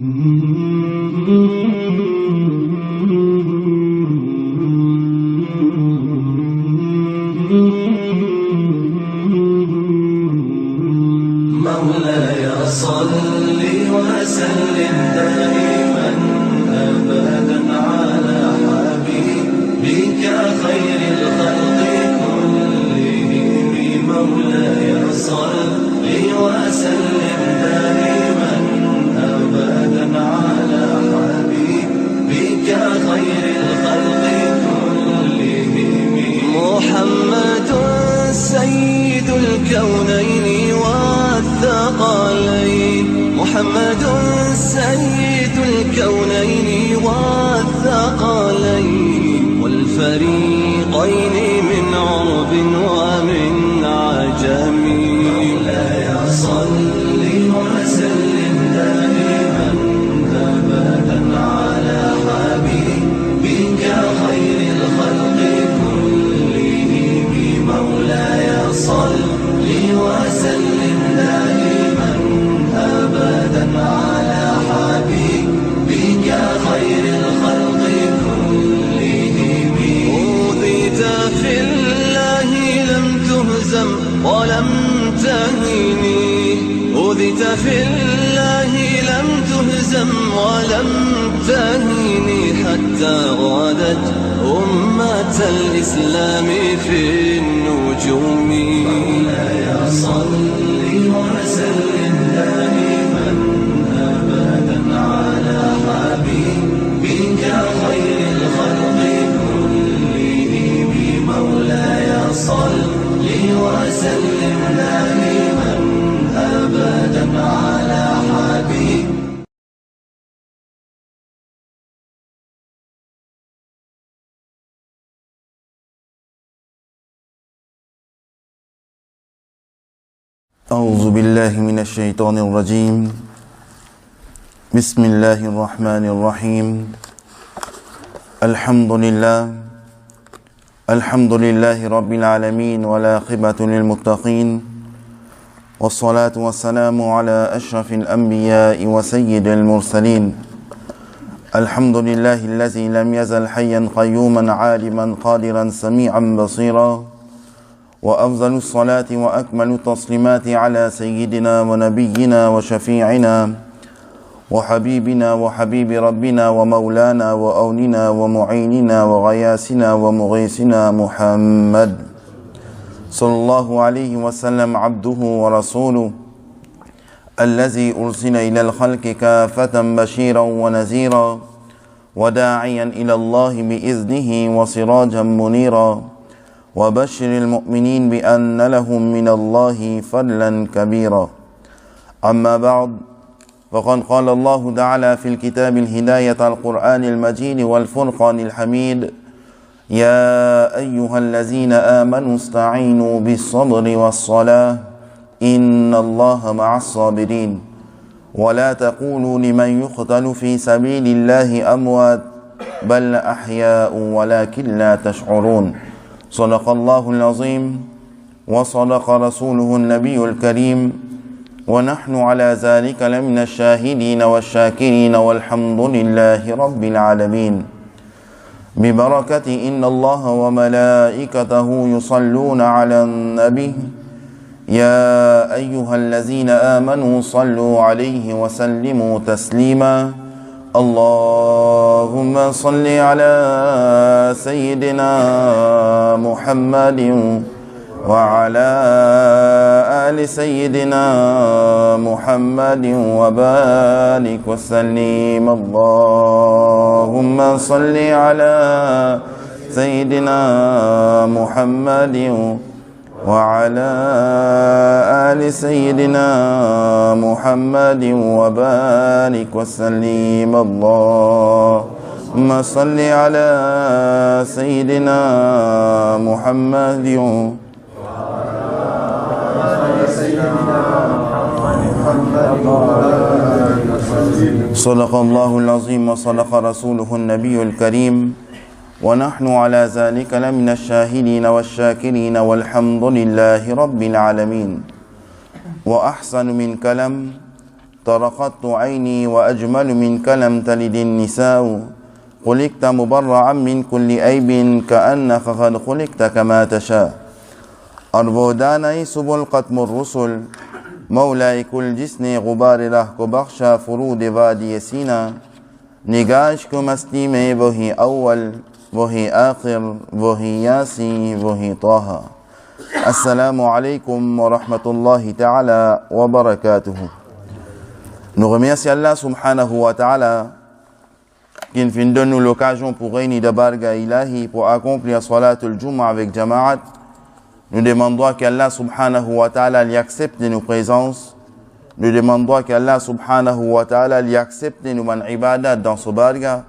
مولاي صل وسلم دائما أبدا على حبيبك خير الخلق كلهم. مولاي صل وسلم دائما أبدا على حبيبك خير الخلق كلهم. محمد سيد الكونين والثقلين، محمد سيد الكونين والثقلين والفريقين من عرب ومن عجم. مولاي صل وسلم دائما أبدا على حبيبك خير الخلق كلهم. مولاي صل وسلم دائما أبدا على حبيبك خير الخلق كلهم. أوذيت في الله لم تهزم ولم تهني، أوذيت في الله لم تهزم ولم تهني حتى غادت أمة الإسلام في النجوم. مولاي صل وسلم دائما أبدا على حبيبك خير الخلق كلهم. مولاي صل وسلم دائما أبدا على حبيبك. أعوذ بالله من الشيطان الرجيم. بسم الله الرحمن الرحيم. الحمد لله رب العالمين والعاقبة للمتقين، والصلاة والسلام على أشرف الأنبياء وسيد المرسلين. الحمد لله الذي لم يزل حيا قيوما عالما قادرا سميعا بصيرا، وأفضل الصلاة وأكمل التسليمات على سيدنا ونبينا وشفيعنا وحبيبنا وحبيب ربنا ومولانا وأوننا ومعيننا وغياسنا ومغيثنا محمد صلى الله عليه وسلم، عبده ورسوله الذي أرسل إلى الخلق كافة بشيرا ونذيرا وداعيا إلى الله بإذنه وسراجا منيرا، وبشر المؤمنين بأن لهم من الله فضلا كبيرا. أما بعد، فقد قال الله تعالى في الكتاب الهداية القرآن المجيد والفرقان الحميد: يا أيها الذين آمنوا استعينوا بالصبر والصلاة إن الله مع الصابرين ولا تقولوا لمن يقتل في سبيل الله أموات بل أحياء ولكن لا تشعرون. صدق الله العظيم وصدق رسوله النبي الكريم، ونحن على ذلك لمن الشاهدين والشاكرين والحمد لله رب العالمين. ببركة إن الله وملائكته يصلون على النبي يا أيها الذين آمنوا صلوا عليه وسلموا تسليما. اللهم صل على سيدنا محمد وعلى آل سيدنا محمد وبارك وسلم. اللهم صل على سيدنا محمد وعلى آل سيدنا محمد وبارك وسلم. اللهم صل على سيدنا محمد صدق الله العظيم وصدق رسوله النبي الكريم، ونحن على ذلك لمن الشاهدين والشاكرين والحمد لله رب العالمين. وأحسن من كلام طرقت عيني وأجمل منك لم تلد النساء خلقت مبرعا من كل عيب كأنك قد خلقت كما تشاء أربوداني سبل قتم الرسل مولاي كل جسني غبار له كبخشى فرود وادي سينا نگاش کو مستی میں وہی اول وہی آخر وہی یاسی وہی طه. Assalamu alaikum wa rahmatullahi ta'ala wa barakatuhu. Nous remercions Allah subhanahu wa ta'ala qui nous donne l'occasion pour réunir de barga ilahi pour accomplir salatul Jumu'ah avec Jama'at. Nous demandons qu'Allah subhanahu wa ta'ala lui accepte nos présences. Nous demandons qu'Allah subhanahu wa ta'ala lui accepte nos ibadat dans ce barga.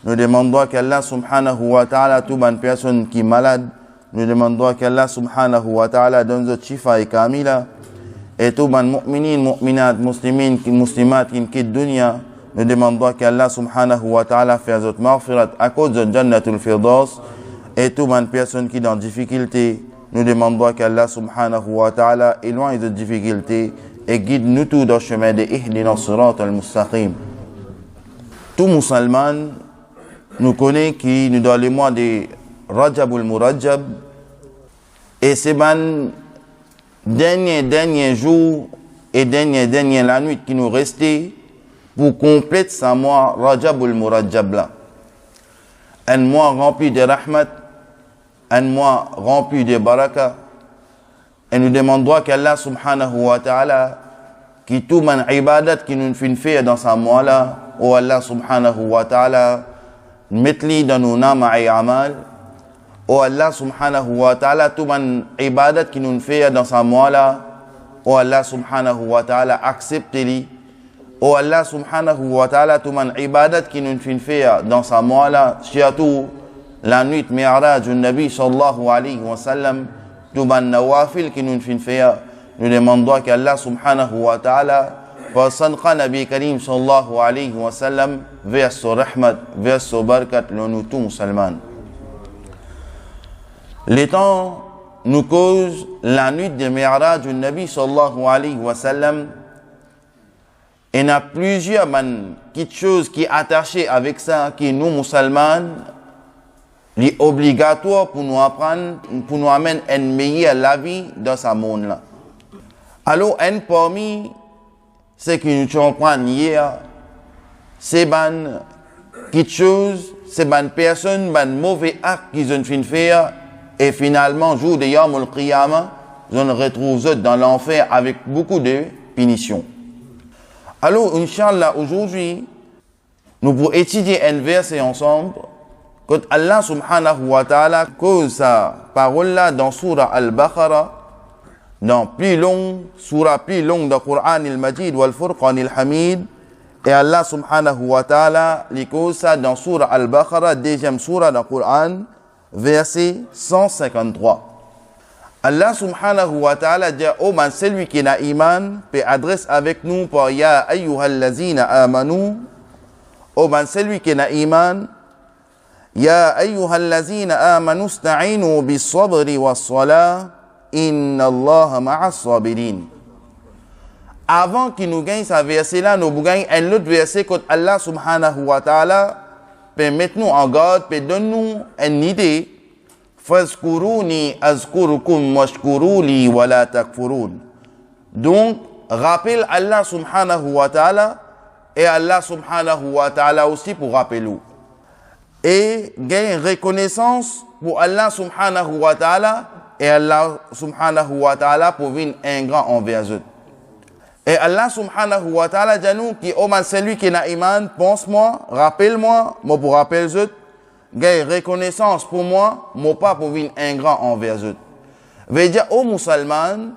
Nous demandons qu'Allah subhanahu wa ta'ala toute bonne personne qui est malade. Nous demandons qu'Allah subhanahu wa ta'ala donne notre shifa et kamila. Et tout ban mu'minin, mu'minat, muslimin, muslimat qui quittent dunya. Nous demandons qu'Allah subhanahu wa ta'ala fasse notre maghfirat à cause de Jannatul Firdaus. Et tout ban personne qui est dans difficulté. Nous demandons qu'Allah subhanahu wa ta'ala éloigne de difficultés et guide nous tous dans le chemin de Ihdina Sirat al-Mustaqim. Tout musulman nous connaît qui nous dans les mois de Rajabul Murajab et c'est ban dernier jour et dernier la nuit qui nous restait pour compléter ce mois Rajabul Murajab là. Un mois rempli de rahmat, un mois rempli de baraka. Et nous demandons qu'Allah subhanahu wa ta'ala qui tout man ibadat qui nous fait dans ce mois là, ou Allah subhanahu wa ta'ala mette-li dans nos nama et amal. Oh Allah subhanahu wa ta'ala tout man ibadat qui nous fait dans ce mois-là, oh Allah subhanahu wa ta'ala accepte-les. Oh Allah subhanahu wa ta'ala tout man ibadat qui nous fait dans ce mois-là, surtout la nuit mi'raj du Nabi sallallahu alayhi wa sallam, tout man nawafil qui nous fait. Nous demandons qu'Allah subhanahu wa ta'ala par sanqa Nabi Karim sallallahu alayhi wa sallam vers son rahmat, vers son barakat, nous tous musulmans. Les temps nous causent la nuit de Mi'raj du Nabi sallallahu alayhi wa sallam. Il y a plusieurs choses qui sont attachées avec ça, qui nous musulmans, les obligatoires pour nous apprendre, pour nous amener une meilleure la vie dans ce monde-là. Alors, un parmi ce que nous comprenons hier, c'est quelque chose, c'est une personne, un mauvais acte qu'ils ont fait. Et finalement, jour de Yawm al-Qiyamah, on retrouve dans l'enfer avec beaucoup de punitions. Alors, Inch'Allah, aujourd'hui, nous pourrons étudier un verset ensemble. Quand Allah subhanahu wa ta'ala cause sa parole là dans Surah Al-Baqarah, dans surah plus longue du Coran al-Majid wal Furqan al-Hamid, et Allah subhanahu wa ta'ala les cause ça dans Surah Al-Baqarah, deuxième surah du Coran, verset 153. Allah subhanahu wa ta'ala dit oh man celui qui n'a iman peut adresse avec nous par ya ayyuhallazina amanu. Oh man celui qui n'a iman ya ayyuhallazina amanu ista'inu bis sabri was salah inna allaha ma'as sabirin. Avant qu'il nous gagne ce verset là, nous gagne un autre verset que Allah subhanahu wa ta'ala peut mettre nous en garde, peut donner nous une idée. Fazkuruni azkurukum washkuruli wa la takfurun. Donc, rappelle Allah subhanahu wa ta'ala et Allah subhanahu wa ta'ala aussi pour rappeler. Et gagne reconnaissance pour Allah subhanahu wa ta'ala et Allah subhanahu wa ta'ala pour venir un grand envers eux. Et Allah subhanahu wa ta'ala dit nous qui oh man celui qui n'a iman, pense-moi, rappelle-moi, moi pour rappeler eux, gagne reconnaissance pour moi, moi pas pour venir un grand envers eux. Veut dire aux musulmans,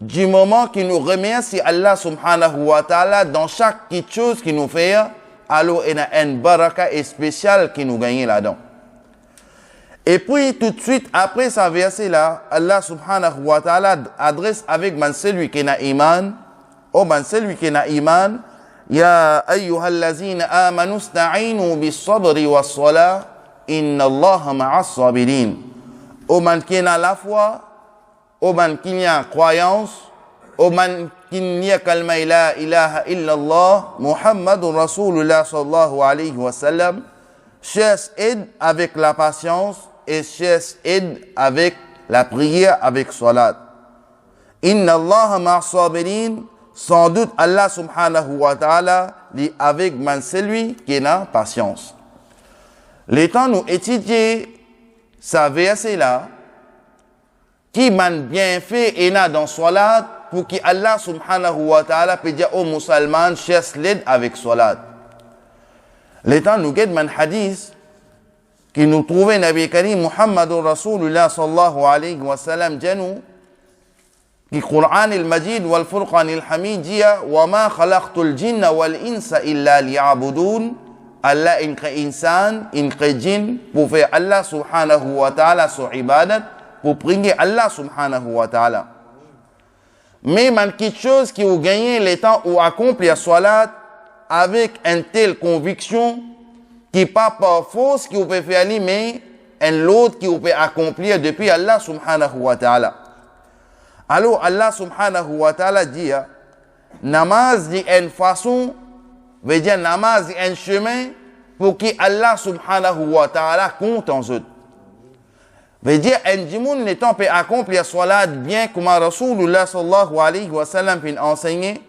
du moment qu'il nous remercie Allah subhanahu wa ta'ala dans chaque petite chose qu'il nous fait, alors il y a une baraka spéciale qui nous gagne là-dedans. Et puis tout de suite après ce verset là, Allah subhanahu wa ta'ala adresse avec man celui qui n'a iman. Oh man celui qui n'a iman, ya ayyuhallazina amanu ista'inu bis sabri was salah inna allaha ma'as sabirin. Oh man qui n'a la foi, oh man qui a croyance, au man qui n'y a kalma la ilaha illallah, Muhammadun Rasulullah sallallahu alayhi wa sallam, cherche aide avec la patience et cherche aide avec la prière, avec salat. Inna Allah ma'as-sabirin, sans doute Allah subhanahu wa ta'ala dit avec man celui qui a patience. Les temps nous étudier ça verset là, qui man bien fait et n'a dans salat pour que Allah subhanahu wa ta'ala peut dire aux musulmans cherche l'aide avec salat. Les temps nous guide man hadith qui nous trouvait Nabi Karim Muhammadur Rasulullah sallallahu alayhi wa sallam janu qui Qur'an al-Majid wal Furqan al-Hamid dit wa ma khalaqtul jinna wal insa illa liya'budun. Allah inca insan, inca jinn pour faire Allah subhanahu wa ta'ala sur ibadat, pour prier Allah subhanahu wa ta'ala. Mais man quelque chose qui vous gagné le temps ou accomplir salat avec une telle conviction qui pas par force qui vous peut faire mais un l'autre qui vous peut accomplir depuis Allah subhanahu wa ta'ala. Alors Allah subhanahu wa ta'ala dit namaz dit une façon veut dire namaz est un chemin pour que Allah subhanahu wa ta'ala compte en eux. Veut dire un djimoun n'étant peut accomplir salat bien comme Rasulullah sallallahu alayhi wa sallam fin enseigné,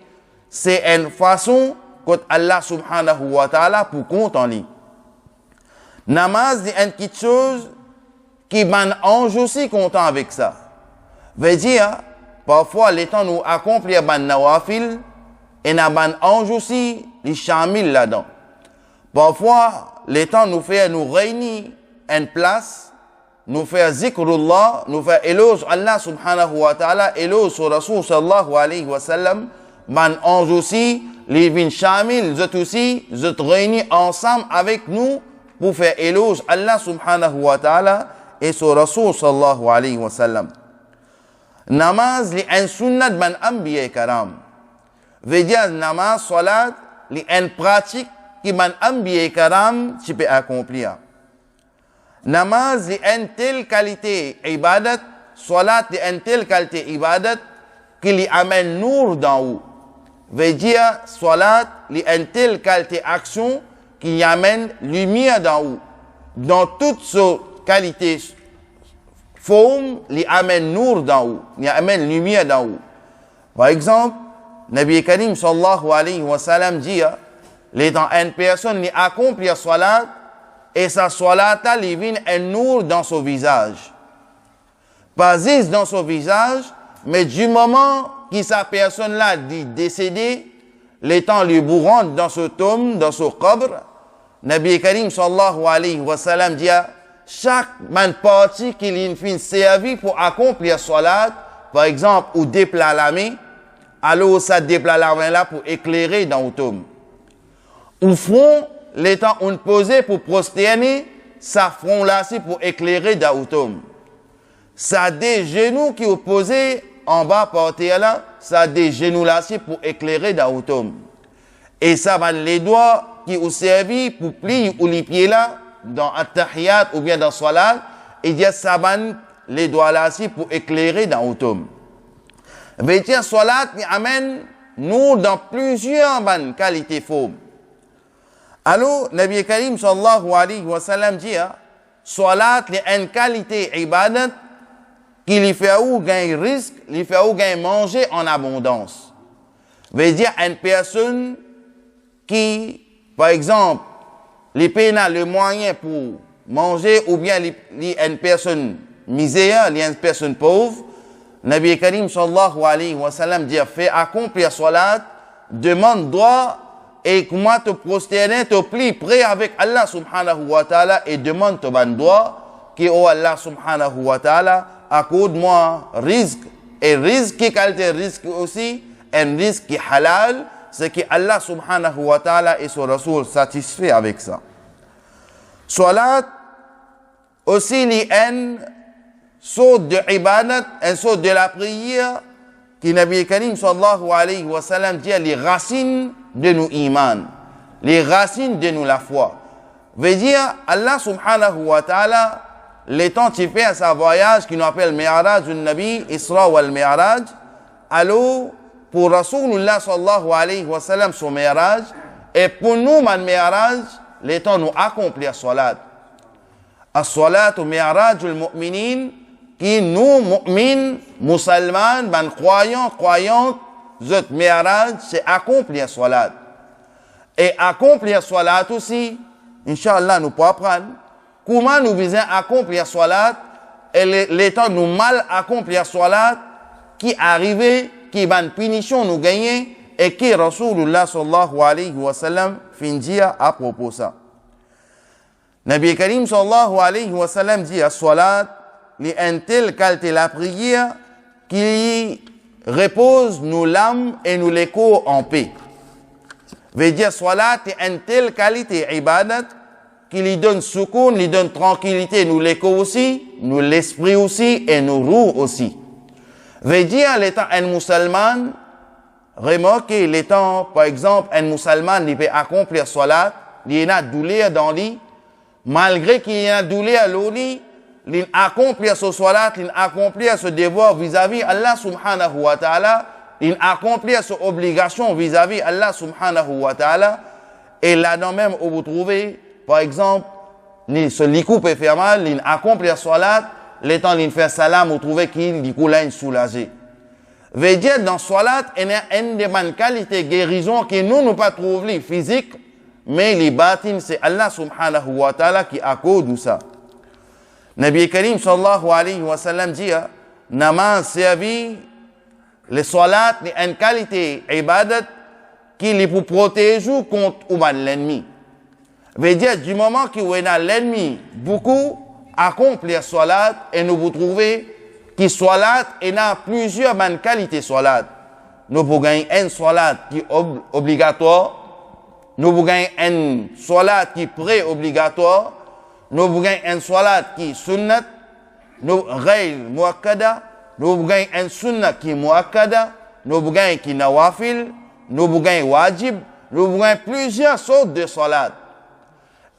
c'est une façon que Allah subhanahu wa ta'ala pour compte en lui. Namaz est une petite chose qui man ange aussi content avec ça. Veut dire parfois les temps nous accomplir ban nawafil et na ban ange aussi les chamil là-dedans. Parfois, les temps nous fait nous réunir en place, nous faire zikrullah, nous faire éloge Allah subhanahu wa ta'ala, éloge sur Rasul sallallahu alayhi wa sallam, ban ange aussi, les vins chamil, zot aussi, zot réunis ensemble avec nous pour faire éloge Allah subhanahu wa ta'ala et sur Rasul sallallahu alayhi wa sallam. Namaz li un sunnat ban anbiya karam. Veut dire namaz, salat, li une pratique qui man anbiya karam tu peux accomplir. Namaz li une telle qualité ibadat, salat li une telle qualité ibadat qui li amène nour d'en haut. Veut dire salat li une telle qualité action qui y amène lumière d'en haut. Dans toute sa qualité forme, li amène nour d'en haut, li amène lumière d'en haut. Par exemple, Nabi Karim sallallahu alayhi wa sallam dit, les dans une personne qui accomplit salat et sa salat li vient un nour dans son visage. Pas juste dans son visage, mais du moment que sa personne là dit décédé, les temps lui bourrant dans ce tombe, dans ce qabr, Nabi Karim sallallahu alayhi wa sallam dit, chaque man partie qui lui fin servi pour accomplir salat, par exemple, ou déplat la main, alors ça déplat la main là pour éclairer dans le tombe. Au front, les temps on posait pour prosterner, ça front là c'est pour éclairer dans le tombe. Ça des genoux qui opposés en bas par terre là, ça des genoux là c'est pour éclairer dans le tombe. Et ça va les doigts qui ont servi pour plier ou les pieds là, dans At-Tahiyat ou bien dans Salat, il y a ça va les doigts là c'est pour éclairer dans le tombe. Veut dire salat ni amène nous dans plusieurs bonnes qualités formes. Alors Nabi Karim sallallahu alayhi wa sallam dit salat ni une qualité ibadat qui lui fait ou gagner risque, lui fait ou gagner manger en abondance. Veut dire une personne qui par exemple les pénal le moyen pour manger ou bien une personne misère, une personne pauvre. Nabi Karim sallallahu alayhi wa sallam dit fait accomplir salat, demande droit et comment te prosterner, te plie près avec Allah subhanahu wa ta'ala et demande te ban droit que oh Allah subhanahu wa ta'ala accorde-moi risque et risque qui qualité risque aussi un risque qui halal, c'est que Allah subhanahu wa ta'ala et son Rasul satisfait avec ça. Salat aussi li en sorte de ibadat, une sorte de la prière qui Nabi Karim sallallahu alayhi wa sallam dit les racines de nos iman, les racines de nous la foi. Veut dire Allah subhanahu wa ta'ala les temps tu fais à sa voyage qui nous appelle Mi'raj al-Nabi, Isra wal Mi'raj, alors pour Rasulullah sallallahu alayhi wa sallam son mi'raj, et pour nous, man mi'raj, les temps nous accomplir salat. As-salat au mi'raj al-mu'minin, qui nous, mu'min, musulmans, man croyants, zot mi'raj, c'est accomplir salat. Et accomplir salat aussi, Inch'Allah, nous pouvons apprendre comment nous visons accomplir salat et les temps nous mal accomplir salat qui arrivait, qui ban punition nous gagner et qui Rasulullah sallallahu alayhi wa sallam fin dire à propos ça. Nabi Karim sallallahu alayhi wa sallam dit à salat, li une telle qualité la prière qui repose nos l'âme et nous les corps en paix. Veut dire salat est une telle qualité ibadat qui lui donne soukoun, lui donne tranquillité, nous l'écho aussi, nous l'esprit aussi et nous roues aussi. Veut dire l'étant un musulman, remarquez l'étant par exemple un musulman il peut accomplir salat, il y a douleur dans lui, malgré qu'il y a douleur dans lui, il accomplir ce salat, il accomplir ce devoir vis-à-vis Allah subhanahu wa ta'ala, il accomplir cette obligation vis-à-vis Allah subhanahu wa ta'ala, et là-dedans même où vous trouvez, par exemple, ce likou peut faire mal, il accomplir salat, le temps il fait salam, vous trouvez qu'il likou là il soulagé. Veut dire dans salat, il y a une des bonnes qualités guérison que nous pas trouver physique, mais les batines c'est Allah subhanahu wa ta'ala qui accorde ça. Nabi Karim sallallahu alayhi wa sallam dit, namaz servi le salat est une qualité ibadat qui les pour protéger contre l'ennemi. Veut dire du moment qu'il y a l'ennemi beaucoup accomplir salat et nous vous trouvez que salat et a plusieurs bonnes qualités salat. Nous pouvons gagner un salat qui est obligatoire, nous pouvons gagner un salat qui est pré-obligatoire, nous pouvons gagner un salat qui est sunnat, nous ghayr muakkada, nous pouvons gagner un sunnah qui est muakkada, nous pouvons gagner qui est nawafil, nous pouvons gagner wajib, nous pouvons gagner plusieurs sortes de salat.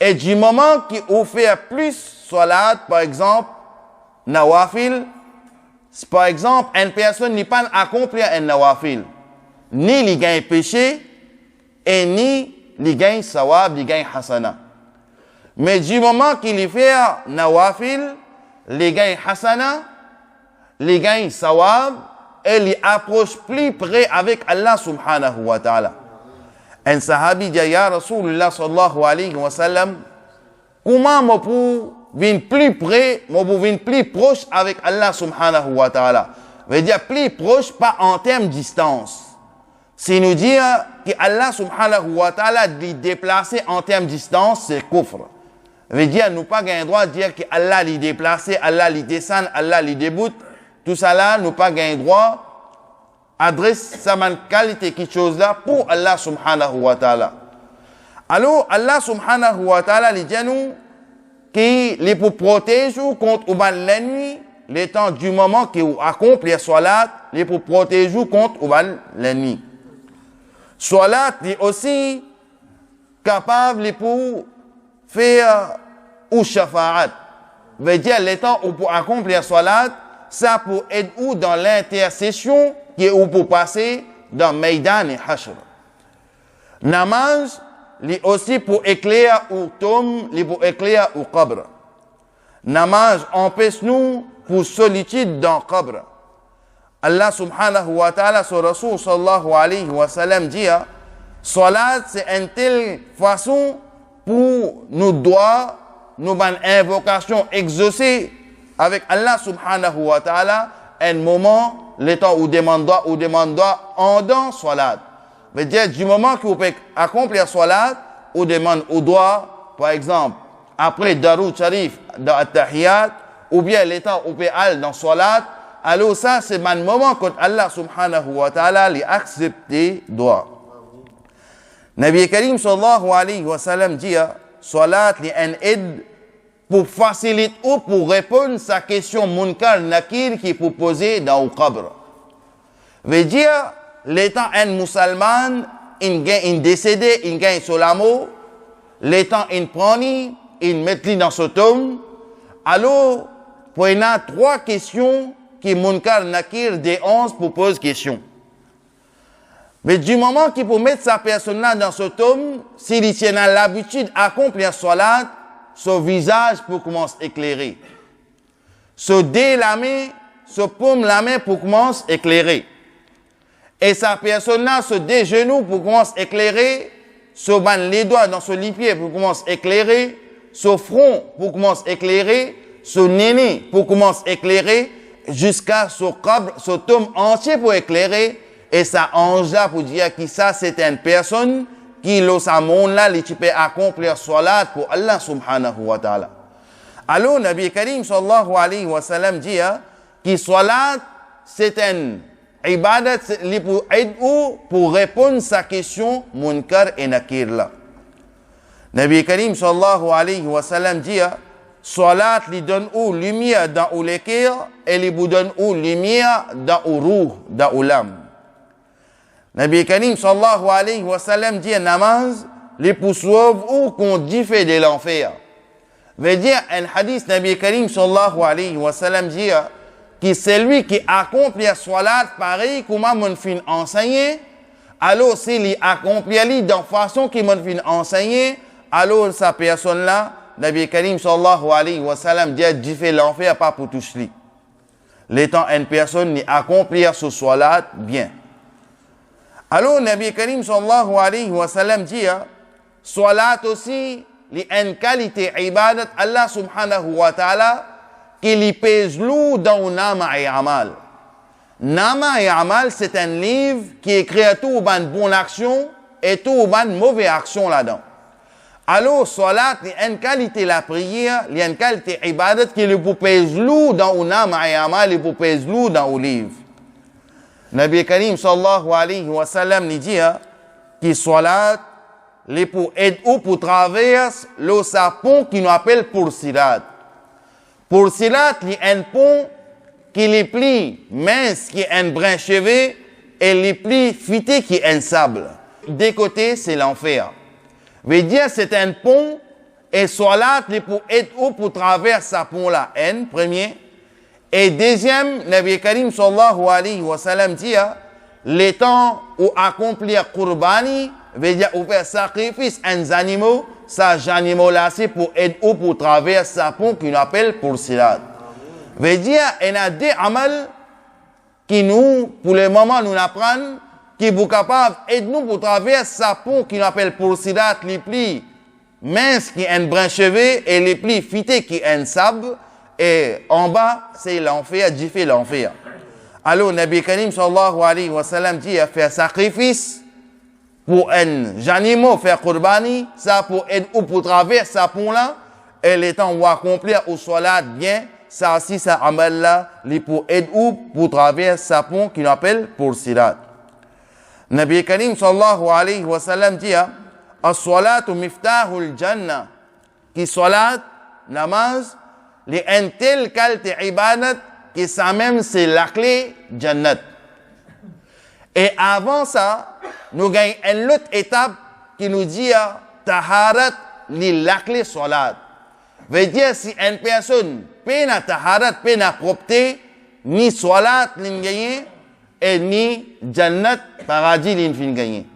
Et du moment qu'on fait plus salat, par exemple, nawafil, par exemple, une personne n'est pas accompli un nawafil, ni il gagne péché, et ni il gagne sawab, il gagne hasana. Mais du moment qu'il fait nawafil, il gagne hasana, les gagne sawab et les approche plus près avec Allah subhanahu wa ta'ala. Un sahabi dit ya Rasulullah sallallahu alayhi wa sallam, comment je peux venir plus près, je peux venir plus proche avec Allah subhanahu wa ta'ala. Veut dire plus proche, pas en termes de distance. Si nous dire que Allah subhanahu wa ta'ala dit déplacer en termes de distance, c'est kufr. Veut dire nous pas gain droit de dire que Allah l'y déplacer, Allah l'y descend, Allah l'y déboute. Tout ça là, nous pas gain droit adresse sa qualité quelque chose là pour Allah subhanahu wa ta'ala. Alors Allah subhanahu wa ta'ala il dit nous qui les pour protéger contre l'ennemi les temps du moment qu'il accomplit salat, les pour protéger contre l'ennemi. Salat est aussi capable pour faire ou shafa'at. Veut dire les temps où pour accomplir salat, ça pour être ou dans l'intercession qui est où pour passer dans Maïdan et Hashr. Namaz, li aussi pour éclairer ou tombe, li pour éclairer ou qabr. Namaz empêche nous pour solitude dans qabr. Allah subhanahu wa ta'ala sur Rasul sallallahu alayhi wa sallam dit, salat c'est une telle façon pour nous doit, nous ban invocation exaucée avec Allah subhanahu wa ta'ala, un moment, le temps où demande doit en dans salat. Veut dire, du moment que vous pouvez accomplir salat, ou demande ou doit, par exemple, après Darou Sharif, dans At-Tahiyat, ou bien le temps où vous pouvez aller dans salat, alors ça, c'est un moment que Allah subhanahu wa ta'ala les accepter doit. Nabi Karim sallallahu alayhi wa sallam dit, salat li un aide pour faciliter ou pour répondre à sa question munkar nakir qui est proposée dans le qabr. Veut dire, l'étant un musulman, il décédé, il gagne sur l'amour, l'étant il prend, il met dans ce tombe, alors, pour il y a trois questions qui munkar nakir des 11 pour poser question. Mais du moment qu'il peut mettre sa personne-là dans ce tome, s'il tient à l'habitude d'accomplir salat, son visage peut commencer à éclairer. Se dé la main, se paume la main pour commencer à éclairer. Et sa personne-là se dégenou pour commencer à éclairer, se banne les doigts dans son pied pour commencer à éclairer, ce front pour commencer à éclairer, ce néné pour commencer à éclairer, jusqu'à ce tome entier pour éclairer, et ça ange là pour dire que ça c'est une personne qui dans ce monde là, il peut accomplir salat pour Allah subhanahu wa ta'ala. Alors, Nabi Karim sallallahu alayhi wa sallam dit que salat c'est une ibadat pour répondre à sa question munkar et nakir là. Nabi Karim sallallahu alayhi wa sallam dit salat lui donne lumière dans le cœur et lui donne lumière dans le ruh, dans l'âme. Nabi Karim sallallahu alayhi wa sallam dit namaz les poursuivre ou qu'on diffère de l'enfer. Veut dire un hadith Nabi Karim sallallahu alayhi wa sallam dit que celui qui accomplit la salat pareil comme mon fin enseigné, alors s'il accomplit dans façon qui mon fin enseigné, alors sa personne là, Nabi Karim sallallahu alayhi wa sallam dit diffère l'enfer pas pour toucher. L'étant une personne qui accomplit ce salat bien. Alors, Nabi Karim sallallahu alayhi wa sallam dit, salat aussi, il y a une qualité ibadat Allah subhanahu wa ta'ala qui lui pèse lourd dans Nama et Amal. Nama et Amal, c'est un livre qui écrit tout une bonne action et tout une mauvaise action là-dedans. Alors, salat, il y a une qualité la prière, il y a une qualité ibadat qui lui pèse lourd dans Nama et Amal, il lui pèse lourd dans le livre. Nabi Karim sallallahu alayhi wa sallam dit que salat les pour aider ou pour traverser le sapon qui nous appelle pour sirat. Pour sirat, il y a un pont qui les plie mince qui est un brin cheveux et les plis fité qui est un sable. Des côtés, c'est l'enfer. Veut dire c'est un pont et salat les pour aider ou pour traverser ce pont là. Un premier. Et deuxième, Nabi Karim sallallahu alayhi wa sallam dit, les temps où accomplir Qurbani, veut dire où faire sacrifice un animaux, ça animaux là c'est pour aider ou pour traverser sa pont qu'on appelle pour silat. Veut dire, il y a des amal qui nous, pour le moment, nous apprennent, qui sont capables d'aider nous pour traverser sa pont qu'on appelle pour silat, les plis minces qui est un brin cheveux et les plis fités qui est un sable. Et en bas, c'est l'enfer, Dieu fait l'enfer. Alors, Nabi Karim sallallahu alayhi wa sallam dit faire sacrifice pour un animal, faire qurbani, ça pour aider ou pour traverser sa pont là, et les temps où accomplir ou salat bien, ça aussi, ça amal là, pour aider ou pour traverser sa pont qu'il appelle pour silat. Nabi Karim sallallahu alayhi wa sallam dit as-salatu miftahul jannah, qui salat, namaz, les un tel qualité ibadat que ça même c'est la clé jannat. Et avant ça, nous gagnons une autre étape qui nous dit taharat li la clé salat. Veut dire si une personne peine à taharat, peine à propreté, ni salat ni gagner et ni jannat paradis ni fin gagner.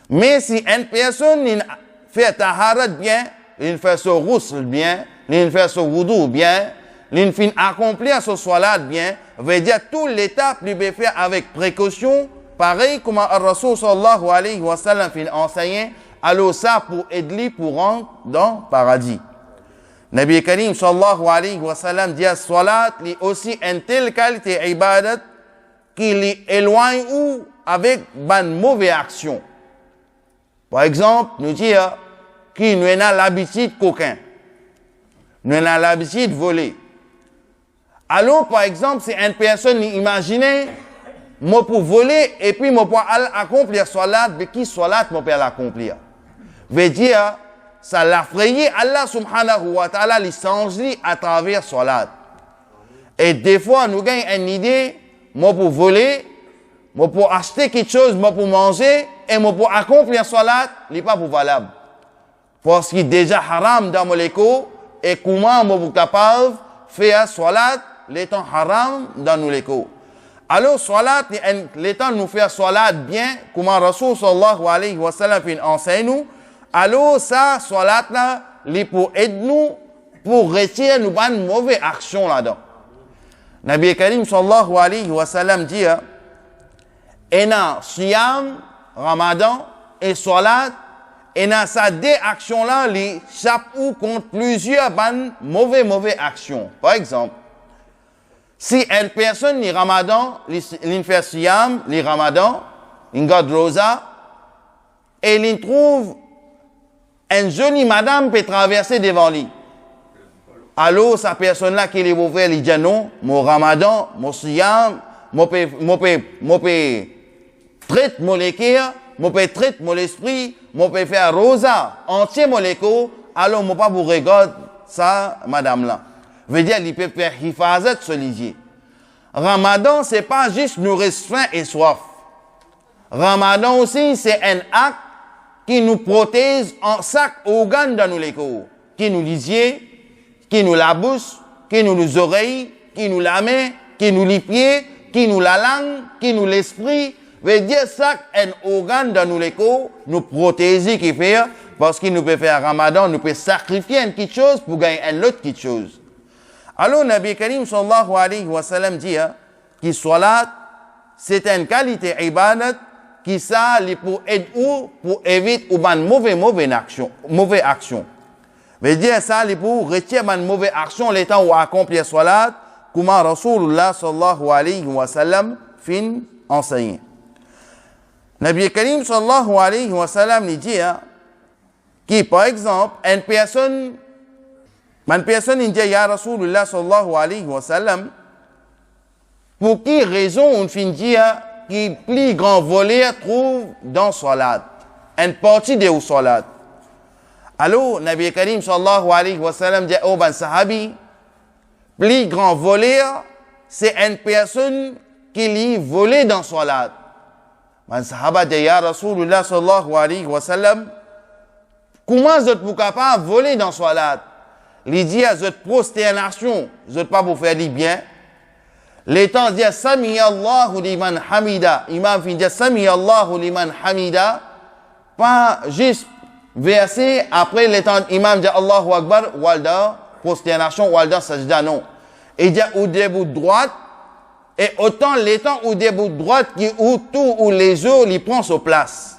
Mais si une personne fait taharat bien, il fait son ghusl bien, il fait son wudu bien, il fin accomplir son salat bien, veut dire toute l'étape lui peut faire avec précaution, pareil comme Ar-Rasul sallallahu alayhi wa sallam fin enseigné, alors ça pour aider pour rentrer dans le paradis. Nabi Karim sallallahu alayhi wa sallam dit salat li aussi une telle qualité ibadat qui lui éloigne ou avec une mauvaise action. Par exemple, nous disons qui nous a l'habitude coquin. Nous avons l'habitude de voler. Alors, par exemple, si une personne imagine, moi pour voler, et puis moi pour accomplir salat, de qui salat moi pour l'accomplir? Veut dire, ça l'a frayé Allah subhanahu wa ta'ala, il change à travers salat. Et des fois, nous gagnons une idée, moi pour voler, moi pour acheter quelque chose, moi pour manger, et moi pour accomplir salat, il n'est pas pour valable. Parce qu'il est déjà haram dans mon écho, et comment moi pour capable faire salat, l'étant haram dans nos échos. Alors, salat, les temps nous faire salat bien, comment Rasul sallallahu alayhi wa sallam enseigne nous, alors ça, salat là, les pour aider nous, pour retirer nous bonnes mauvaises actions là-dedans. Nabi Karim sallallahu alayhi wa sallam dit, ena siyam, ramadan et salat, ena ça des actions là, les chapeaux contre plusieurs bonnes mauvaises actions. Par exemple, si une personne, les ramadan, les fait siyam, les ramadan, il garde rosa, et il trouve une jolie madame peut traverser devant lui. Alors, sa personne-là qui est ouvert, il dit non, mon ramadan, mon siyam, mon traite mon cœur, mon traite mon esprit, mon faire rosa, entier mon écho, alors mon pas vous regarde ça, madame-là. Veut dire, il peut faire hifazat sur les Ramadan, c'est pas juste nourrir faim et soif. Ramadan aussi, c'est un acte qui nous protège en chaque organe dans nos corps. Qui nous les yeux, qui nous la bouche, qui nous les oreilles, qui nous la main, qui nous les pieds, qui nous la langue, qui nous l'esprit. Veut dire, chaque un organe dans nos corps nous protège qui fait, parce qu'il nous peut faire Ramadan, nous peut sacrifier une petite chose pour gagner une autre petite chose. Alors, Nabi Karim sallallahu alayhi wa sallam dit que salat, c'est une qualité ibadat qui ça pour aider ou pour éviter ou ban mauvaise action. Veut dire ça pour retirer ban mauvaise action les temps où accomplir salat, comme Rasulullah sallallahu alayhi wa sallam fin enseigné. Nabi Karim sallallahu alayhi wa sallam dit que par exemple une personne il dit, ya Rasulullah sallallahu alayhi wa sallam, pour qui raison on finit dire que plus grand voleur trouve dans salat, une partie de salat. Alors, Nabi Karim sallallahu alayhi wa sallam dit, oh ben sahabi, plus grand voleur, c'est une personne qui lui volé dans salat. Ben sahaba dit, ya Rasulullah sallallahu alayhi wa sallam, comment vous êtes capable de voler dans salat? Il dit à cette prosternation, vous n'êtes pas pour faire du bien. Les temps disent Sami Allahu liman hamida. Imam fin dit Sami Allahu liman hamida. Pas juste verser après les temps imam dit Allahu Akbar, walda, prosternation, walda, sajda, non. Il dit au début de droite, et autant les temps au début de droite qui où tout où les eaux les prend sur place.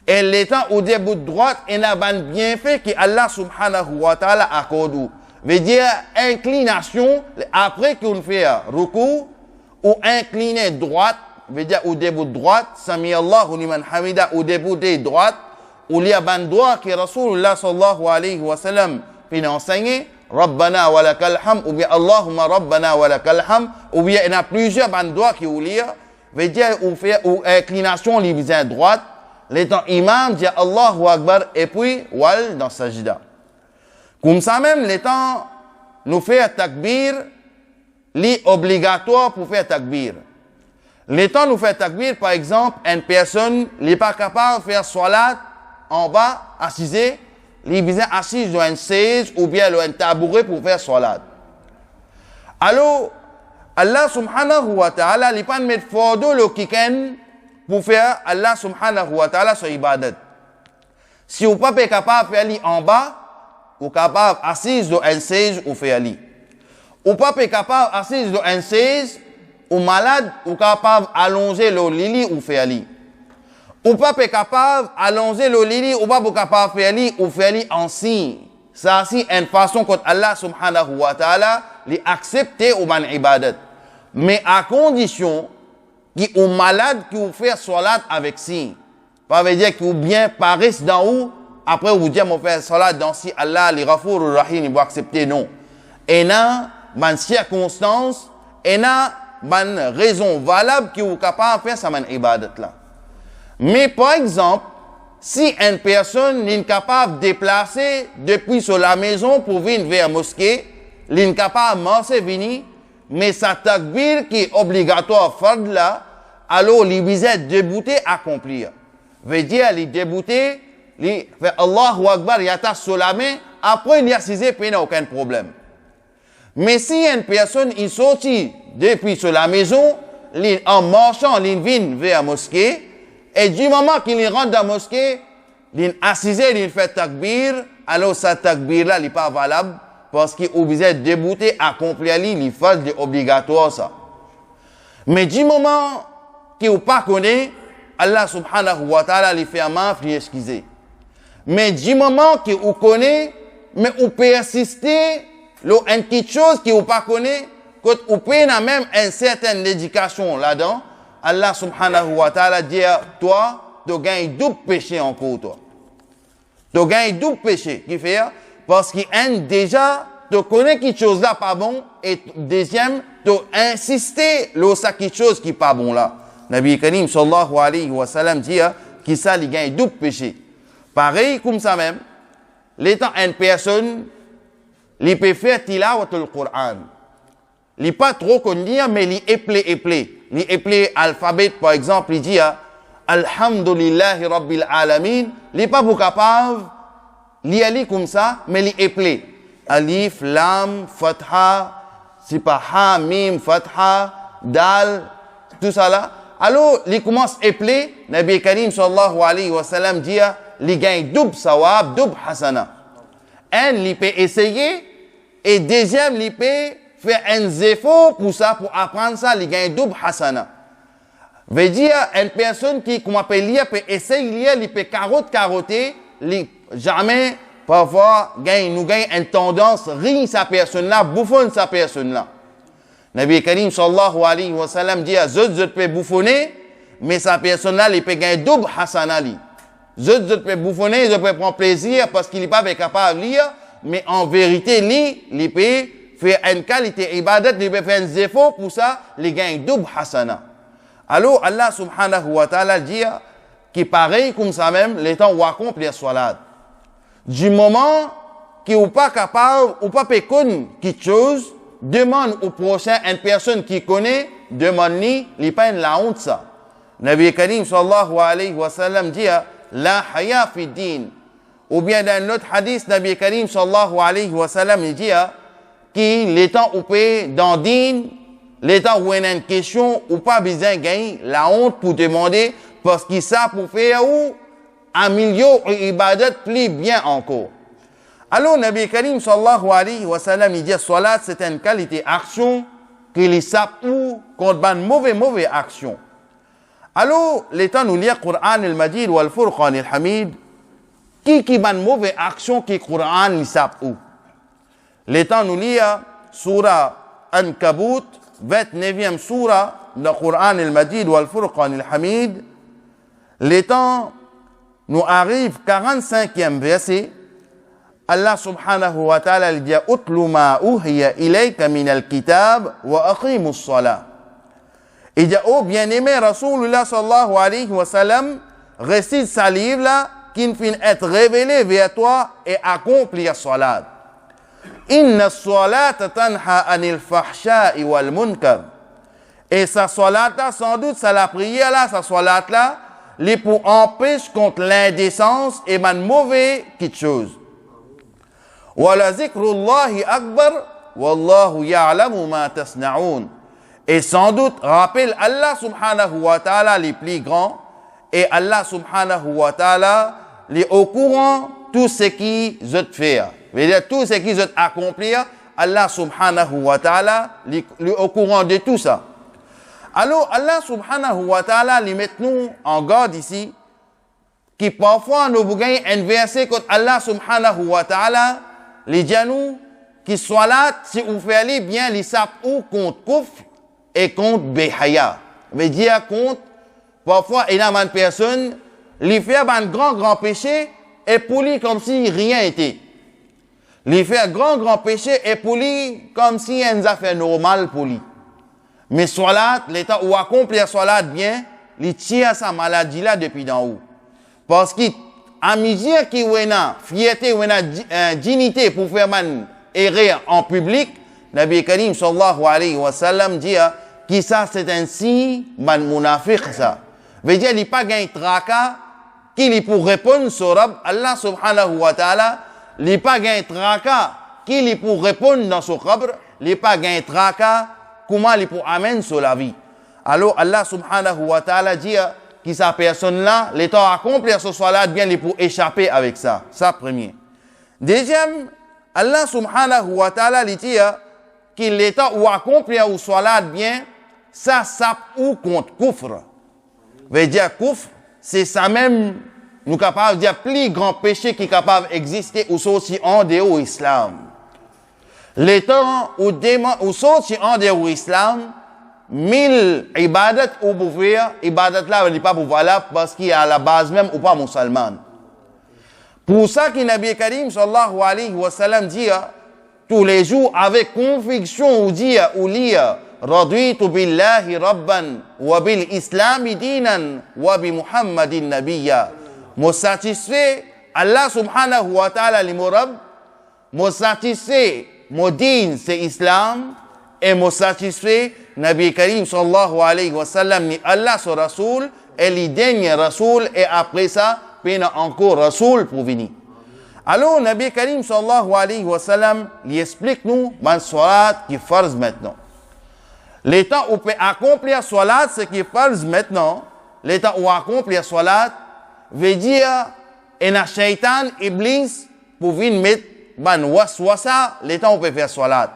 Et l'étant au début de droite, il y a un bienfait que Allah subhanahu wa ta'ala accorde. Veut dire, inclination, après qu'on fait ruku, ou incliner droite, veut dire au début de droite, Sami Allahu liman hamida, au début de droite, où il y a un droit que Rasulullah sallallahu alayhi wa sallam fait enseigner, Rabbana wa lakal ham, ou bien Allahumma Rabbana wa lakal ham, ou bien il y a plusieurs droits qui ou lire, veut dire, ou inclination, il y a droite, l'étant imam dit Allahu Akbar et puis wal dans sajda. Comme ça même, l'étant nous fait takbir, li obligatoire pour faire takbir. L'étant nous fait takbir, par exemple, une personne n'est pas capable de faire salat en bas, assisé, il est besoin assis dans une chaise ou bien dans un tabouret pour faire salat. Alors, Allah subhanahu wa ta'ala, il n'est pas de mettre fardeau le kiken pour faire Allah subhanahu wa ta'ala sur ibadat. Si vous n'êtes pas capable de faire li en bas, vous êtes capable assis dans un chaise ou faire li. Vous n'êtes pas capable assis dans un chaise ou malade, vous êtes capable allonger le lit ou faire li. Vous n'êtes pas capable allonger le lit ou pas capable faire li ou faire li en signe. Ça c'est une façon que Allah subhanahu wa ta'ala li accepter ou man ibadat. Mais à condition qui est malade, qui vous fait salat avec si. Pas veut dire que vous bien paraissent d'en haut, après vous dire, mon frère, salat dans si Allah, les Rafour Rahim, il va accepter, non. Et là, une circonstance, et là, une raison valable qui vous capable de faire ça, man ibadat là. Mais par exemple, si une personne n'est capable de déplacer depuis sur la maison pour venir vers la mosquée, il est capable de marcher venir, mais sa takbir qui est obligatoire fard là, alors il est débouté accomplir. Veut dire, il est débouté, il fait Allahu Akbar, il attache sur la main, après il y a 6 il n'y a aucun problème. Mais si une personne est sortie depuis sur la maison, en marchant, il vient vers la mosquée, et du moment qu'il rentre dans la mosquée, il assise, il fait takbir, alors sa takbir là, il n'est pas valable, parce qu'il est obligé de débouter, accomplir, il fait obligatoire ça. Mais du moment qu'il n'est pas connu, Allah subhanahu wa ta'ala lui fait un main, lui excuser. Mais du moment qu'il connaît, mais on peut assister, une petite chose qu'il n'est pas connu, qu'on peut même une certaine éducation là-dedans, Allah subhanahu wa ta'ala dit, toi, tu gagnes double péché encore, toi. Tu gagnes double péché. Qui fait? Parce qu'il déjà, tu connais quelque chose là pas bon, et deuxième, tu insisté sur quelque chose qui n'est pas bon là. Nabi Karim sallallahu alayhi wa sallam dit, qu'il ça, il gagne double péché. Pareil comme ça même, l'étant une personne, il peut faire tilawatul Qur'an. Il n'est pas trop connu, mais il est éplé. Il est éplé alphabet, par exemple, il dit Alhamdulillahi Rabbil Alamin. Il n'est pas beaucoup capable, il est comme ça, mais il est éplé. Alif, Lam, Fatha, c'est pas Ha, Mim, Fatha, Dal, tout ça là. Alors, il commence à épeler, Nabi Karim sallallahu alayhi wa sallam dit il gagne double sawab, double hasana. Un, il peut essayer, et deuxième, il peut faire un effort pour ça, pour apprendre ça, il gagne double hasana. Veut dire, une personne qui, comme on appelle lire, peut essayer de lire, il peut carotter, jamais, parfois, nous gagne une tendance, rire sa personne là, bouffonne sa personne là. Nabi Karim sallallahu alayhi wa sallam dit, je peux bouffonner, mais sa personne là, il peut gagner double hasana li. Je peux bouffonner, je peux prendre plaisir parce qu'il n'est pas capable de lire, mais en vérité, il peut faire une qualité ibadat, il peut faire un effort pour ça, il gagne double hasana. Alors, Allah subhanahu wa ta'ala dit, qui pareil comme ça même, les temps où accomplir salat. Du moment qu'il n'est pas capable, ou pas connaître quelque chose, demande au prochain, une personne qui connaît, demande-lui, il pas la honte ça. Nabi Karim sallallahu alayhi wa sallam dit, la haya fi din. Ou bien dans notre hadith, Nabi Karim sallallahu alayhi wa sallam, il dit, que les temps où peut dans din, les temps où il y a une question, ou pas besoin de gagner la honte pour demander, parce qu'il sait pour faire ou améliorer l'ibadat plus bien encore. Alors, Nabi Karim sallallahu alayhi wa sallam, il dit, salat, c'est une qualité action, qu'il sait ou contre une mauvaise action. Alors, les temps nous lire Coran al-Majid ou al-Furqan al-Hamid, qui a une mauvaise action qui Coran ne sait où. Les temps nous lire Surah Ankabut, 29e Surah de Coran al-Majid ou al-Furqan al-Hamid. Les temps nous arrive 45e verset. Allah subhanahu wa ta'ala dit Utlu ma uhiya ilayka min al-kitab wa aqimus salat. Il dit, oh bien-aimé Rasulullah sallallahu alayhi wa sallam, récite sa livre là, qui ne finit être révélé vers toi et accomplir salat. Inna salata tanha anil fahsha'i wal munkar. Et sa salat là, sans doute, ça la prière là, sa salat là, les pour empêcher contre l'indécence et man mauvais quelque chose. Wa la zikrullahi akbar, wallahu ya'lamu ma tasna'un. Et sans doute, rappelle Allah subhanahu wa ta'ala les plus grands, et Allah subhanahu wa ta'ala les au courant tout ce qui je te fait. C'est-à-dire tout ce qui je accomplir, Allah subhanahu wa ta'ala les au courant de tout ça. Alors Allah subhanahu wa ta'ala les met nous en garde ici, qui parfois nous gagnons un verset contre Allah subhanahu wa ta'ala, les dit nous, qui soit là, si vous faites bien, les savent ou contre kufr, et contre Behaya. Veut dire contre, parfois, il y a une personne, il fait un grand péché, et pour lui, comme si rien n'était. Il fait un grand péché, et pour lui, comme si il y a une affaire normale pour lui. Mais salat, l'état où accomplir salat bien, il tire sa maladie là depuis d'en haut. Parce qu'à mesure qu'il y a fierté, il y a dignité pour faire man errer en public, Nabi Karim sallallahu alayhi wa sallam dit, qui ça c'est ainsi, man munafiq ça. Veut dire, il n'y a pas gain traka, qui pour répondre sur Allah subhanahu wa ta'ala, il n'y a pas gain traka, qui pour répondre dans son qabr, il n'y a pas gain traka, comment il pour amener sur la vie. Alors Allah subhanahu wa ta'ala dit que sa personne-là, l'état accomplir ce salat bien, il pour échapper avec ça. Ça, premier. Deuxième, Allah subhanahu wa ta'ala dit que l'état ou accomplir ou salat bien, ça ou contre kufr. Veut dire kufr, c'est ça même, nous capables de dire plus grand péché qui est capable d'exister ou sorti en dehors de l'islam. L'état ou sorti en dehors de l'islam, 1000 ibadat ou pour faire, ibadat là, n'est pas pour valable parce qu'il est à la base même ou pas musulman. Pour ça que Nabi Karim sallallahu alayhi wa sallam dit tous les jours avec conviction ou dire ou lire raditu billahi rabban wa bil islami dinan wa bi muhammadin nabiyya. Moi satisfait Allah subhanahu wa ta'ala li morab, moi satisfait mon din c'est islam et moi satisfait Nabi Karim sallallahu alayhi wa sallam ni Allah son rasoul et le dernier rasoul et après ça peine encore rasoul pour venir. Alors Nabi Karim sallallahu alayhi wa sallam lui explique nous man salat qui farz maintenant. Le temps où on peut accomplir salat ce qui est farz maintenant, le temps où accomplir salat veut dire en a shaitan iblis pour venir mettre ban waswasa le temps où on peut faire salat.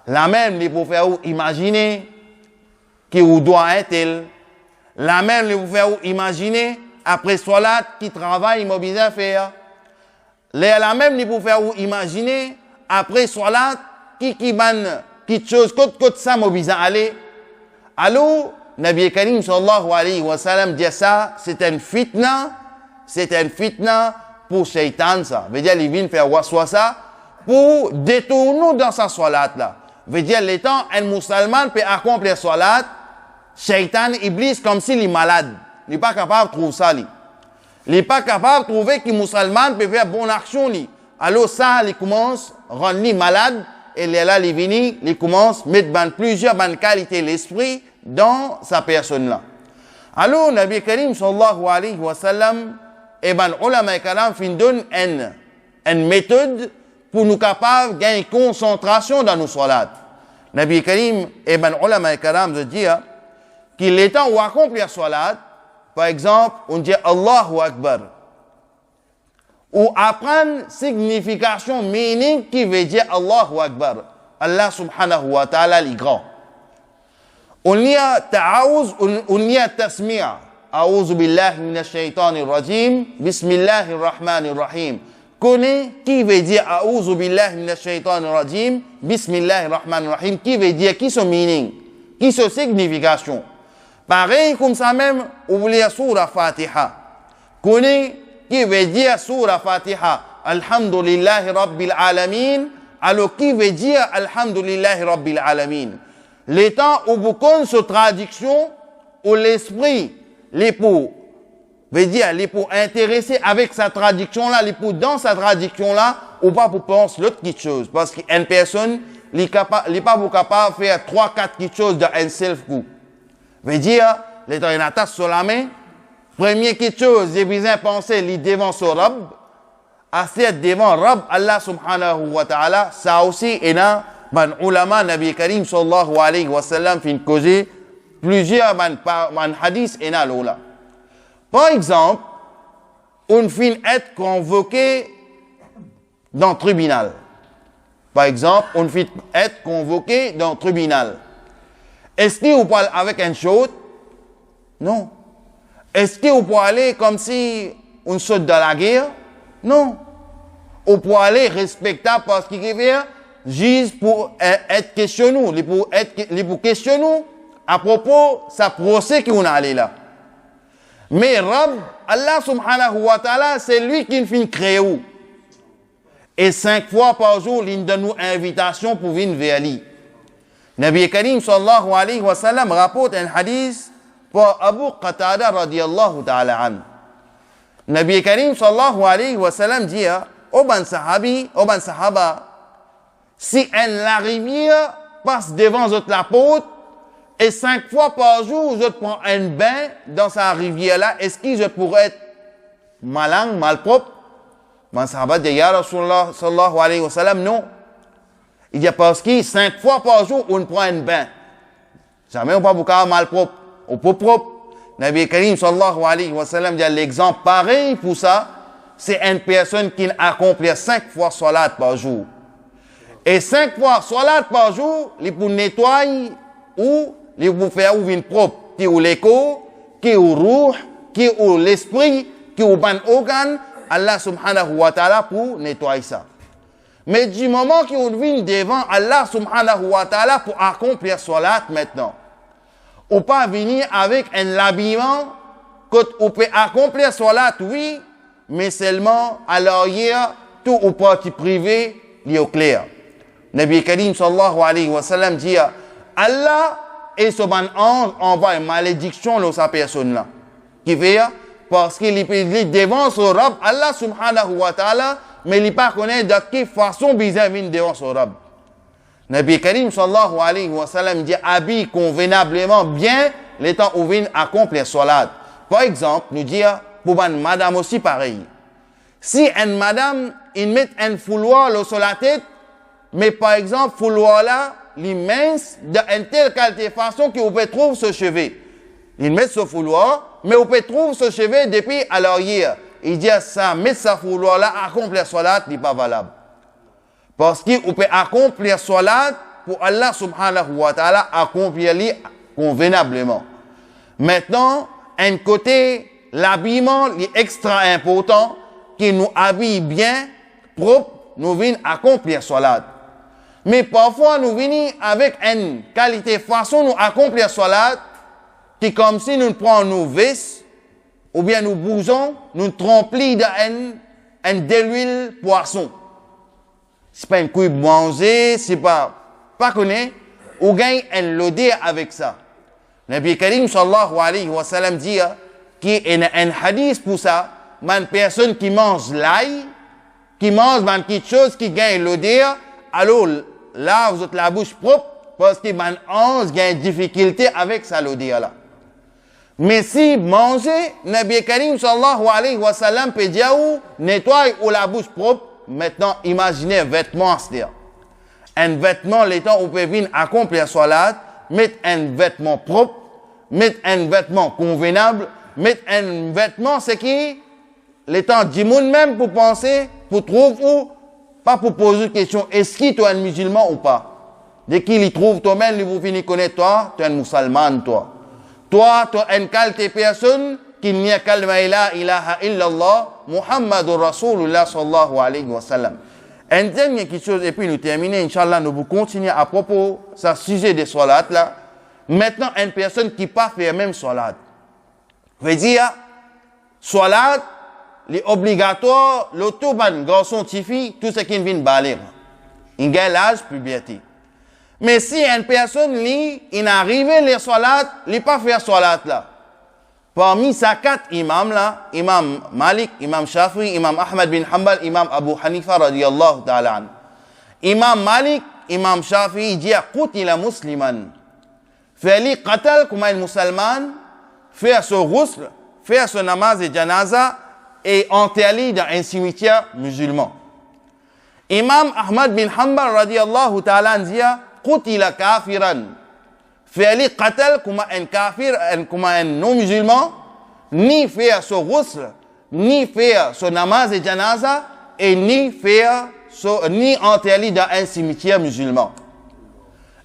La même il pour faire imaginer qui ou doit être tel. La même il pour faire imaginer après salat qui travaille immobilisé à faire. La même il pour faire imaginer après salat qui chose côté ça mobilisé aller. Alors Nabi Karim sallallahu alayhi wa sallam dit ça c'est une fitna pour shaitan ça. Veut dire il vient faire waswasa pour détourner dans sa salat là. Veut dire le temps un musulman peut accomplir salat, shaitan iblis comme s'il est malade. Il n'est pas capable de trouver ça. Il n'est pas capable de trouver que musulman peut faire bonne action. Alors ça, il commence à rendre malade et là, il vient, il commence à mettre plusieurs qualités de l'esprit dans sa personne-là. Alors, Nabi Karim sallallahu alayhi wa sallam et ulama kalam fin donne une méthode pour nous capables de gagner concentration dans nos salats. Nabi Karim et ulama kalam de dire qu'il est temps où accomplir salat, par exemple, on dit Allahu Akbar. Ou apprendre signification, meaning qui veut dire Allahu Akbar. Allah subhanahu wa ta'ala est grand. On y a ta'awuz, on y a tasmi'a. A'udhu billahi minash shaitanir rajim. Bismillahir rahmanir rahim. Connais qui veut dire A'udhu billahi minash shaitanir rajim. Bismillahir rahmanir rahim. Qui veut dire, qui son meaning, qui son signification. Pareil comme ça même, oubliez Surah Fatiha. Connais qui veut dire Surah Fatiha. Alhamdulillahi Rabbil Alamin. Alors qui veut dire Alhamdulillahi Rabbil Alamin. Les temps où vous connaissez cette traduction, où l'esprit, les pour, veut dire, les pour intéresser avec sa traduction là, les pour dans sa traduction là, ou pas pour penser l'autre quelque chose. Parce qu'une personne, n'est pas capable de faire 3-4 quelque chose d'un seul coup. Veut dire, les temps, il attache sur la main. Premier quelque chose, j'ai besoin de penser, il devant son Rabb. Assez devant Rabb, Allah subhanahu wa ta'ala. Ça aussi, il y a un ulama, Nabi Karim sallallahu alayhi wa sallam, fin causer plusieurs hadiths et là. Par exemple, on fin être convoqué dans le tribunal. Par exemple, on fin être convoqué dans le tribunal. Est-ce que vous parlez avec un short? Non. Est-ce que vous pouvez aller comme si on saute dans la guerre? Non. Vous pouvez aller respectable parce qu'il vient juste pour être questionné, pour questionner à propos de sa procès qu'on a allé là. Mais Rabb, Allah subhanahu wa ta'ala, c'est lui qui nous crée. Et 5 fois par jour, il donne nous invitation pour venir vers lui. Nabi Karim sallallahu alayhi wa sallam rapporte un hadith pour Abu Qatada radiyallahu ta'ala an. Nabi Karim sallallahu alayhi wa sallam dit au ban sahaba, si la rivière passe devant la porte et 5 fois par jour je prends un bain dans sa rivière là, est-ce que je pourrais être malpropre? Ban sahaba dit ya Rasulullah sallallahu alayhi wa sallam, non. Il dit parce que 5 fois par jour on prend un bain. Jamais on pas beaucoup mal propre. Au propre. Nabi Karim sallallahu alayhi wa sallam dit l'exemple pareil pour ça, c'est une personne qui accomplit 5 fois salat par jour. Et 5 fois salat par jour, il pour nettoyer ou il pour faire une propre, qui ou l'écho, qui ou ruh, qui ou l'esprit, qui ou ban organe, Allah subhanahu wa ta'ala pour nettoyer ça. Mais du moment qu'on vient devant Allah subhanahu wa ta'ala pour accomplir salat maintenant, ou pas venir avec un habillement que on peut accomplir salat, oui, mais seulement à l'arrière, tout au parti privé, il est clair. Nabi Karim sallallahu alayhi wa sallam dit, Allah et son ange envoie une malédiction dans sa personne là. Qui fait, parce qu'il est devant son Rabb, Allah subhanahu wa ta'ala, mais il ne pas connaît de quelle façon bizarre vient devant son Rabb. Nabi Karim sallallahu alayhi wa sallam dit habille convenablement bien les temps où vient accomplir salat. Par exemple, nous dire pour une madame aussi pareil. Si une madame il met un fouloir sur la tête, mais par exemple fouloir là l'immense d'une telle qualité façon qu'on peut trouver ce cheveu. Il met ce fouloir, mais on peut trouver ce cheveu depuis à l'arrière. Il dit ça, mettre ce fouloir là accomplir salat n'est pas valable. Parce qu'on peut accomplir salat pour Allah subhanahu wa ta'ala accomplir convenablement. Maintenant, un côté, l'habillement est extra important, qui nous habille bien, propre, nous venons accomplir salat. Mais parfois, nous venons avec une qualité façon nous accomplir salat, qui comme si nous prenons nos vestes, ou bien nous bousons, nous tromplis de l'huile poisson. C'est pas une couille bronzée, c'est pas connaît, ou gagne un lodé avec ça. Nabi Karim sallallahu alayhi wa sallam dit, qui est un hadith pour ça, une personne qui mange l'ail, qui mange quelque chose qui gagne l'odeur, alors là, vous êtes la bouche propre, parce que man ange gagne difficulté avec sa l'odeur là. Mais si manger, Nabi Karim sallallahu alayhi wa sallam peut dire, nettoie ou la bouche propre. Maintenant, imaginez un vêtement, c'est-à-dire, un vêtement, les temps où on peut venir accomplir salat, mettre un vêtement propre, mettre un vêtement convenable, mettre un vêtement, c'est qui, les temps du monde même pour penser, pour trouver ou, pas pour poser une question, est-ce qu'il est un musulman ou pas? Dès qu'il y trouve toi-même, il vous finit connaître toi, tu es un musulman, toi. Toi, tu es une qualité personne, qu'il n'y a kalma la ilaha illallah, Muhammadur Rasulullah sallallahu alayhi wa sallam. Un dernier quelque chose, et puis nous terminer, Inch'Allah, nous vous continuer à propos, ce sujet des salats là. Maintenant, une personne qui pas fait même salat. Veut dire, salat, les obligatoires, le tout ban, garçon, fille, tout ce qui vient de baler. Il gagne l'âge, puberté. Mais si une personne, il arrive les salats, il pas fait salat là. Parmi ces 4 imams là, Imam Malik, Imam Shafi, Imam Ahmad bin Hanbal, Imam Abu Hanifa radiyallahu ta'ala an. Imam Malik, Imam Shafi, il dit qutila musliman. Fait-il qatal comme un musulman, faire ce ghusl, faire ce namaz et janaza et enterré dans un cimetière musulman. Imam Ahmad bin Hanbal radiyallahu ta'ala an dit qutila kafiran. Fait-il qatal comme un kafir, comme un non-musulman, ni faire ce ghusl, ni faire ce namaz et janaza, et ni enterrer dans un cimetière musulman.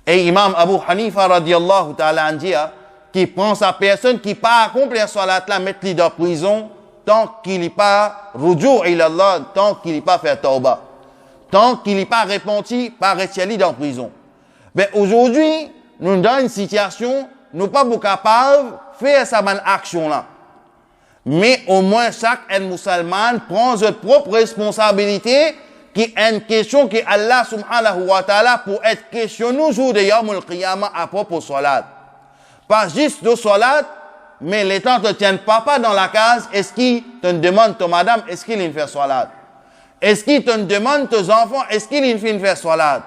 Et Imam Abu Hanifa radiyallahu ta'ala an dit, qui prend sa personne qui pas accomplir salat là, mettre-le dans prison, tant qu'il n'est pas ruju' ila Allah, tant qu'il n'est pas fait tauba, tant qu'il n'est pas repenti, pas retirer dans prison. Mais aujourd'hui, nous sommes dans une situation, nous pas capables de faire cette action-là. Mais au moins, chaque musulman prend sa propre responsabilité, qui est une question que Allah subhanahu wa ta'ala pour être questionné au jour de Yawm al-Qiyamah à propos de salat. Pas juste de salat, mais les temps ne te tiennent pas dans la case, est-ce qu'il te demande ton madame, est-ce qu'il fait salat? Est-ce qu'il te demande tes enfants, est-ce qu'il fait salat?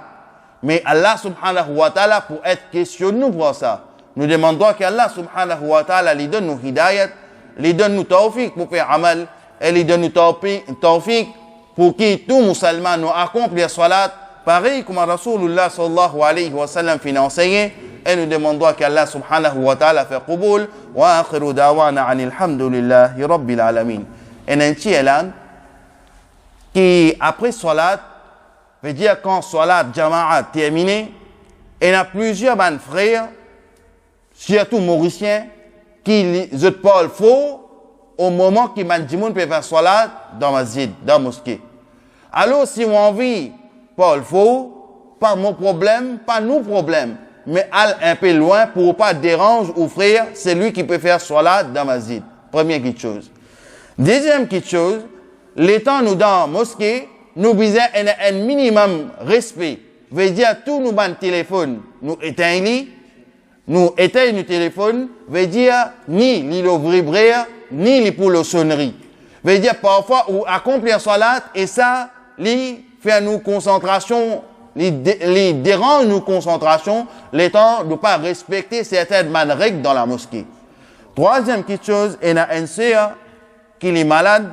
Mais Allah subhanahu wa ta'ala pour être questionné pour ça. Nous demandons qu'Allah subhanahu wa ta'ala lui donne nous hidayat, lui donne nous tawfiq pour faire amal, et lui donne nous tawfiq pour que tout musulman nous accomplisse salat, pareil comme Rasulullah sallallahu alayhi wa sallam fait enseigner, et nous demandons qu'Allah subhanahu wa ta'ala fait qaboul wa akhiru dawana anil hamdulillahi rabbil alamin. Et un petit élan qui après salat veut dire quand salat jama'a terminé, il y a plusieurs frères, surtout mauriciens, qui ne pas le faux au moment qu'ils m'ont peut faire salat dans masjid, dans mosquée. Alors si on envie pas le faux, pas mon problème, pas nos problèmes, mais aller un peu loin pour pas déranger ou frère, c'est lui qui peut faire salat dans masjid. Première petite chose. Deuxième petite chose, l'étant nous dans mosquée, nous besoin un minimum respect. Veut dire tout nous ban téléphone, nous éteignons, nous éteignons le téléphone, veut dire ni l'île vibrer, ni les pour le sonnerie. Veut dire parfois ou accomplir salat et ça, li fait nous concentration, li dérange nous concentration, l'étant de pas respecter certaines règles dans la mosquée. Troisième petite chose, il y a un sœur qui est malade,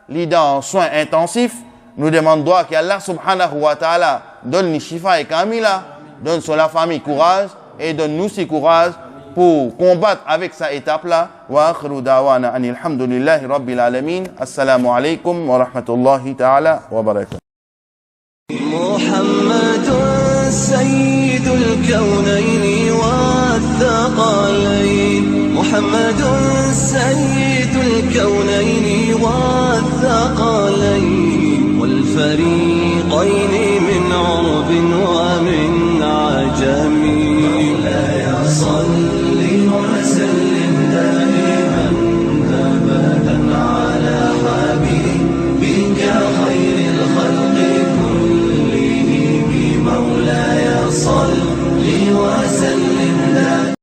li dans soins intensifs, nous demandons qu'Allah subhanahu wa ta'ala donne ni shifa et kamila, donne sur la famille courage et donne nous aussi courage pour combattre avec cette étape-là. Wa akhiru da'wana anil hamdulillahi rabbil alamin. Assalamu alaikum wa rahmatullahi ta'ala wa barakatuh. محمد سيد الكونين والثقلين محمد سيد الكونين والثقلين والفريق